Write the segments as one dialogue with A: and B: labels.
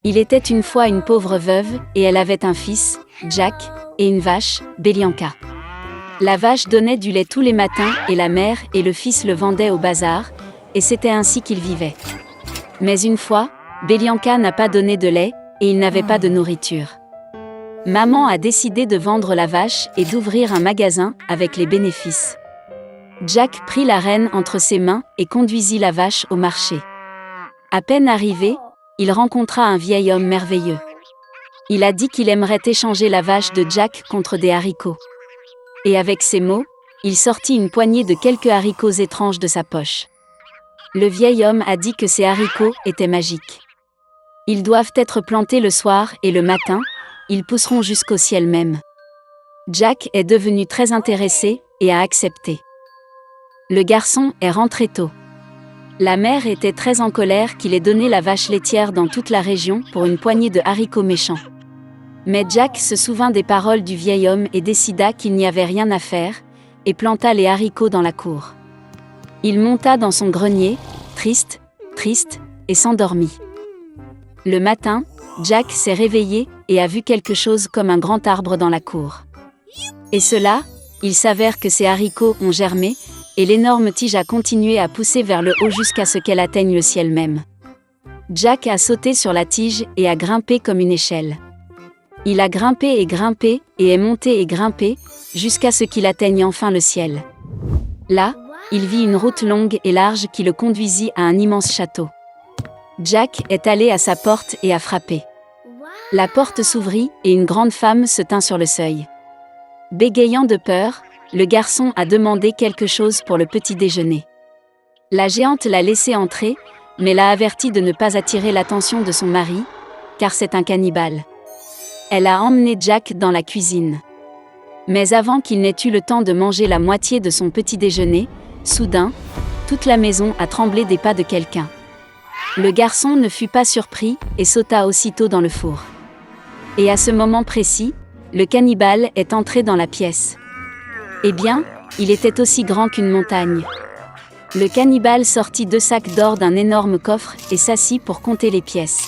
A: Il était une fois une pauvre veuve, et elle avait un fils, Jack, et une vache, Belianka. La vache donnait du lait tous les matins, et la mère et le fils le vendaient au bazar, et c'était ainsi qu'ils vivaient. Mais une fois, Belianka n'a pas donné de lait, et il n'avait pas de nourriture. Maman a décidé de vendre la vache et d'ouvrir un magasin avec les bénéfices. Jack prit la rêne entre ses mains et conduisit la vache au marché. À peine arrivé, il rencontra un vieil homme merveilleux. Il a dit qu'il aimerait échanger la vache de Jack contre des haricots. Et avec ces mots, il sortit une poignée de quelques haricots étranges de sa poche. Le vieil homme a dit que ces haricots étaient magiques. Ils doivent être plantés le soir et le matin, ils pousseront jusqu'au ciel même. Jack est devenu très intéressé et a accepté. Le garçon est rentré tôt. La mère était très en colère qu'il ait donné la vache laitière dans toute la région pour une poignée de haricots méchants. Mais Jack se souvint des paroles du vieil homme et décida qu'il n'y avait rien à faire, et planta les haricots dans la cour. Il monta dans son grenier, triste, et s'endormit. Le matin, Jack s'est réveillé et a vu quelque chose comme un grand arbre dans la cour. Et cela, il s'avère que ces haricots ont germé, et l'énorme tige a continué à pousser vers le haut jusqu'à ce qu'elle atteigne le ciel même. Jack a sauté sur la tige et a grimpé comme une échelle. Il a grimpé et est monté et grimpé, jusqu'à ce qu'il atteigne enfin le ciel. Là, il vit une route longue et large qui le conduisit à un immense château. Jack est allé à sa porte et a frappé. La porte s'ouvrit et une grande femme se tint sur le seuil. Bégayant de peur, le garçon a demandé quelque chose pour le petit déjeuner. La géante l'a laissé entrer, mais l'a averti de ne pas attirer l'attention de son mari, car c'est un cannibale. Elle a emmené Jack dans la cuisine. Mais avant qu'il n'ait eu le temps de manger la moitié de son petit déjeuner, soudain, toute la maison a tremblé des pas de quelqu'un. Le garçon ne fut pas surpris et sauta aussitôt dans le four. Et à ce moment précis, le cannibale est entré dans la pièce. Eh bien, il était aussi grand qu'une montagne. Le cannibale sortit 2 sacs d'or d'un énorme coffre et s'assit pour compter les pièces.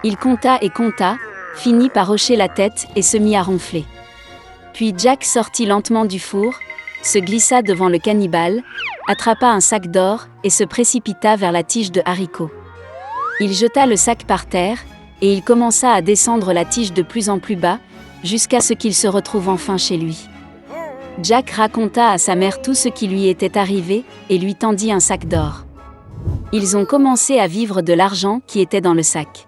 A: Il compta et compta, finit par hocher la tête et se mit à ronfler. Puis Jack sortit lentement du four, se glissa devant le cannibale, attrapa un sac d'or et se précipita vers la tige de haricots. Il jeta le sac par terre, et il commença à descendre la tige de plus en plus bas, jusqu'à ce qu'il se retrouve enfin chez lui. Jack raconta à sa mère tout ce qui lui était arrivé, et lui tendit un sac d'or. Ils ont commencé à vivre de l'argent qui était dans le sac.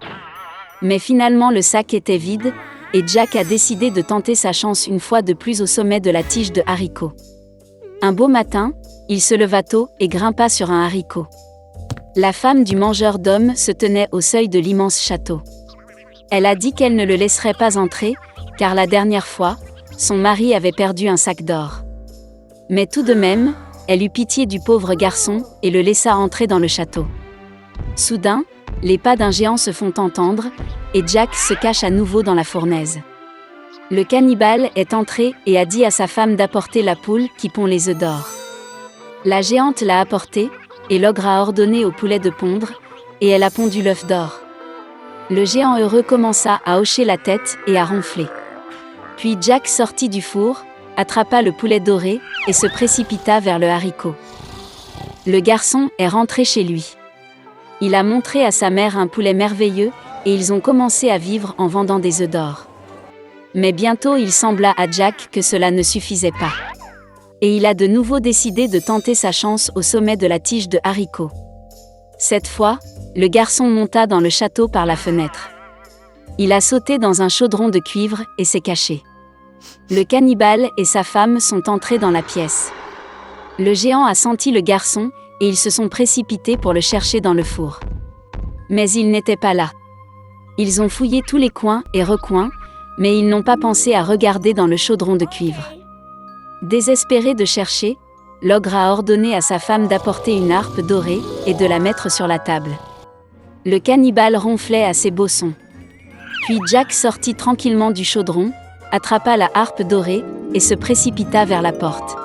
A: Mais finalement le sac était vide, et Jack a décidé de tenter sa chance une fois de plus au sommet de la tige de haricots. Un beau matin, il se leva tôt et grimpa sur un haricot. La femme du mangeur d'hommes se tenait au seuil de l'immense château. Elle a dit qu'elle ne le laisserait pas entrer, car la dernière fois, son mari avait perdu un sac d'or. Mais tout de même, elle eut pitié du pauvre garçon et le laissa entrer dans le château. Soudain, les pas d'un géant se font entendre, et Jack se cache à nouveau dans la fournaise. Le cannibale est entré et a dit à sa femme d'apporter la poule qui pond les œufs d'or. La géante l'a apporté, et l'ogre a ordonné au poulet de pondre, et elle a pondu l'œuf d'or. Le géant heureux commença à hocher la tête et à ronfler. Puis Jack sortit du four, attrapa le poulet doré, et se précipita vers le haricot. Le garçon est rentré chez lui. Il a montré à sa mère un poulet merveilleux, et ils ont commencé à vivre en vendant des œufs d'or. Mais bientôt il sembla à Jack que cela ne suffisait pas. Et il a de nouveau décidé de tenter sa chance au sommet de la tige de haricots. Cette fois, le garçon monta dans le château par la fenêtre. Il a sauté dans un chaudron de cuivre et s'est caché. Le cannibale et sa femme sont entrés dans la pièce. Le géant a senti le garçon, et ils se sont précipités pour le chercher dans le four. Mais il n'était pas là. Ils ont fouillé tous les coins et recoins, mais ils n'ont pas pensé à regarder dans le chaudron de cuivre. Désespéré de chercher, l'ogre a ordonné à sa femme d'apporter une harpe dorée et de la mettre sur la table. Le cannibale ronflait à ses beaux sons. Puis Jack sortit tranquillement du chaudron, attrapa la harpe dorée et se précipita vers la porte.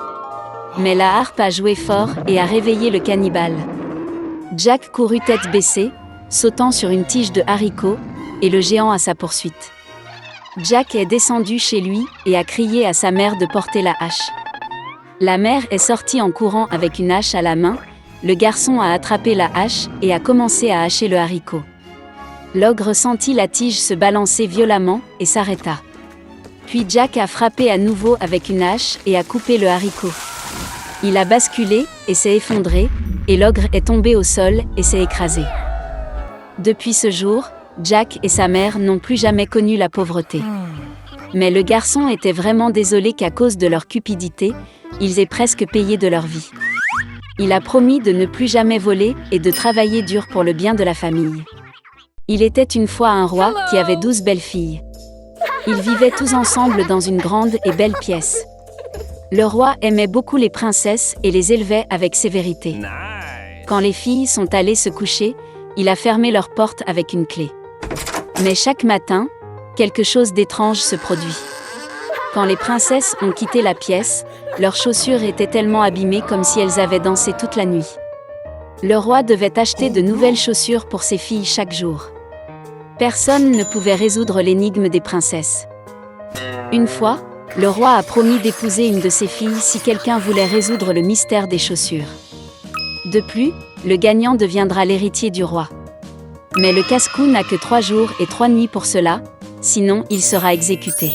A: Mais la harpe a joué fort et a réveillé le cannibale. Jack courut tête baissée, sautant sur une tige de haricots, et le géant à sa poursuite. Jack est descendu chez lui et a crié à sa mère de porter la hache. La mère est sortie en courant avec une hache à la main, le garçon a attrapé la hache et a commencé à hacher le haricot. L'ogre sentit la tige se balancer violemment et s'arrêta. Puis Jack a frappé à nouveau avec une hache et a coupé le haricot. Il a basculé et s'est effondré, et l'ogre est tombé au sol et s'est écrasé. Depuis ce jour, Jack et sa mère n'ont plus jamais connu la pauvreté. Mais le garçon était vraiment désolé qu'à cause de leur cupidité, ils aient presque payé de leur vie. Il a promis de ne plus jamais voler et de travailler dur pour le bien de la famille. Il était une fois un roi qui avait 12 belles filles. Ils vivaient tous ensemble dans une grande et belle pièce. Le roi aimait beaucoup les princesses et les élevait avec sévérité. Quand les filles sont allées se coucher, il a fermé leurs portes avec une clé. Mais chaque matin, quelque chose d'étrange se produit. Quand les princesses ont quitté la pièce, leurs chaussures étaient tellement abîmées comme si elles avaient dansé toute la nuit. Le roi devait acheter de nouvelles chaussures pour ses filles chaque jour. Personne ne pouvait résoudre l'énigme des princesses. Une fois, le roi a promis d'épouser une de ses filles si quelqu'un voulait résoudre le mystère des chaussures. De plus, le gagnant deviendra l'héritier du roi. Mais le casse-cou n'a que 3 jours et 3 nuits pour cela, sinon il sera exécuté.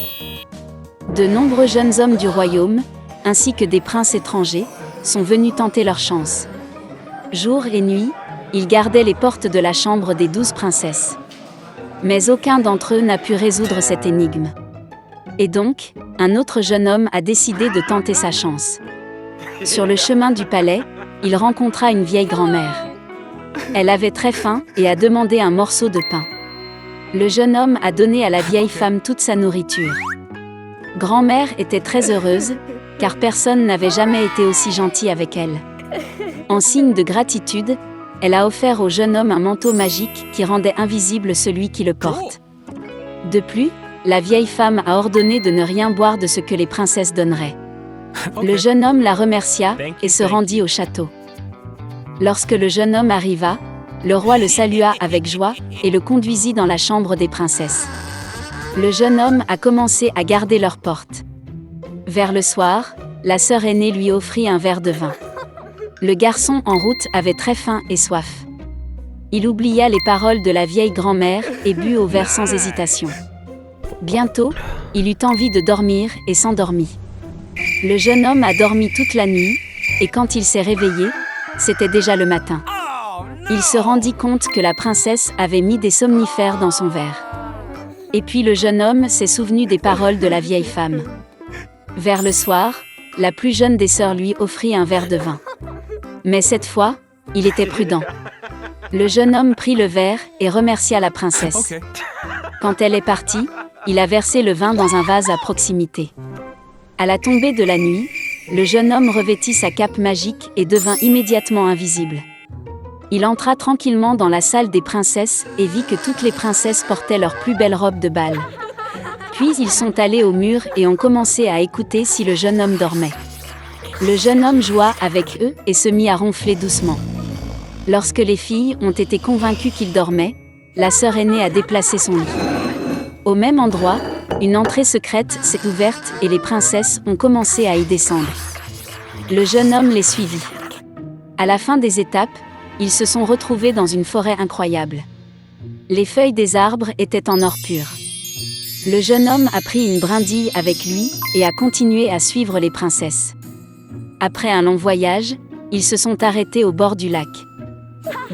A: De nombreux jeunes hommes du royaume, ainsi que des princes étrangers, sont venus tenter leur chance. Jour et nuit, ils gardaient les portes de la chambre des 12 princesses. Mais aucun d'entre eux n'a pu résoudre cette énigme. Et donc, un autre jeune homme a décidé de tenter sa chance. Sur le chemin du palais, il rencontra une vieille grand-mère. Elle avait très faim et a demandé un morceau de pain. Le jeune homme a donné à la vieille femme toute sa nourriture. Grand-mère était très heureuse, car personne n'avait jamais été aussi gentil avec elle. En signe de gratitude, elle a offert au jeune homme un manteau magique qui rendait invisible celui qui le porte. De plus, la vieille femme a ordonné de ne rien boire de ce que les princesses donneraient. Le jeune homme la remercia et se rendit au château. Lorsque le jeune homme arriva, le roi le salua avec joie et le conduisit dans la chambre des princesses. Le jeune homme a commencé à garder leurs portes. Vers le soir, la sœur aînée lui offrit un verre de vin. Le garçon en route avait très faim et soif. Il oublia les paroles de la vieille grand-mère et but au verre sans hésitation. Bientôt, il eut envie de dormir et s'endormit. Le jeune homme a dormi toute la nuit, et quand il s'est réveillé, c'était déjà le matin. Il se rendit compte que la princesse avait mis des somnifères dans son verre. Et puis le jeune homme s'est souvenu des paroles de la vieille femme. Vers le soir, la plus jeune des sœurs lui offrit un verre de vin. Mais cette fois, il était prudent. Le jeune homme prit le verre et remercia la princesse. Quand elle est partie, il a versé le vin dans un vase à proximité. À la tombée de la nuit, le jeune homme revêtit sa cape magique et devint immédiatement invisible. Il entra tranquillement dans la salle des princesses et vit que toutes les princesses portaient leurs plus belles robes de bal. Puis ils sont allés au mur et ont commencé à écouter si le jeune homme dormait. Le jeune homme joua avec eux et se mit à ronfler doucement. Lorsque les filles ont été convaincues qu'il dormait, la sœur aînée a déplacé son lit. Au même endroit, une entrée secrète s'est ouverte et les princesses ont commencé à y descendre. Le jeune homme les suivit. À la fin des étapes, ils se sont retrouvés dans une forêt incroyable. Les feuilles des arbres étaient en or pur. Le jeune homme a pris une brindille avec lui et a continué à suivre les princesses. Après un long voyage, ils se sont arrêtés au bord du lac.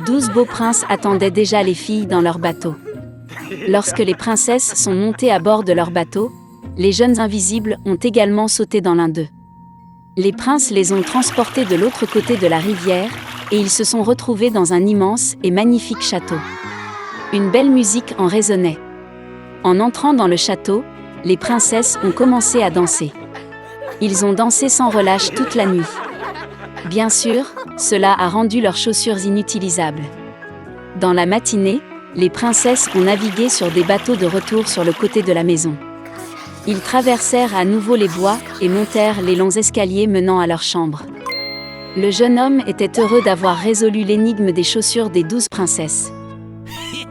A: 12 beaux princes attendaient déjà les filles dans leur bateau. Lorsque les princesses sont montées à bord de leur bateau, les jeunes invisibles ont également sauté dans l'un d'eux. Les princes les ont transportés de l'autre côté de la rivière et ils se sont retrouvés dans un immense et magnifique château. Une belle musique en résonnait. En entrant dans le château, les princesses ont commencé à danser. Ils ont dansé sans relâche toute la nuit. Bien sûr, cela a rendu leurs chaussures inutilisables. Dans la matinée, les princesses ont navigué sur des bateaux de retour sur le côté de la maison. Ils traversèrent à nouveau les bois et montèrent les longs escaliers menant à leur chambre. Le jeune homme était heureux d'avoir résolu l'énigme des chaussures des 12 princesses.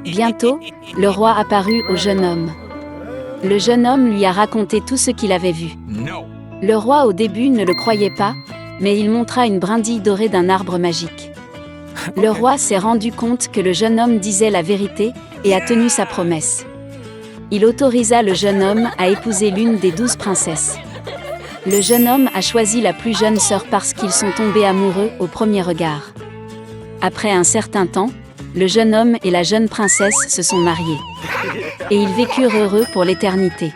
A: Bientôt, le roi apparut au jeune homme. Le jeune homme lui a raconté tout ce qu'il avait vu. Le roi au début ne le croyait pas, mais il montra une brindille dorée d'un arbre magique. Le roi s'est rendu compte que le jeune homme disait la vérité et a tenu sa promesse. Il autorisa le jeune homme à épouser l'une des 12 princesses. Le jeune homme a choisi la plus jeune sœur parce qu'ils sont tombés amoureux au premier regard. Après un certain temps, le jeune homme et la jeune princesse se sont mariés. Et ils vécurent heureux pour l'éternité.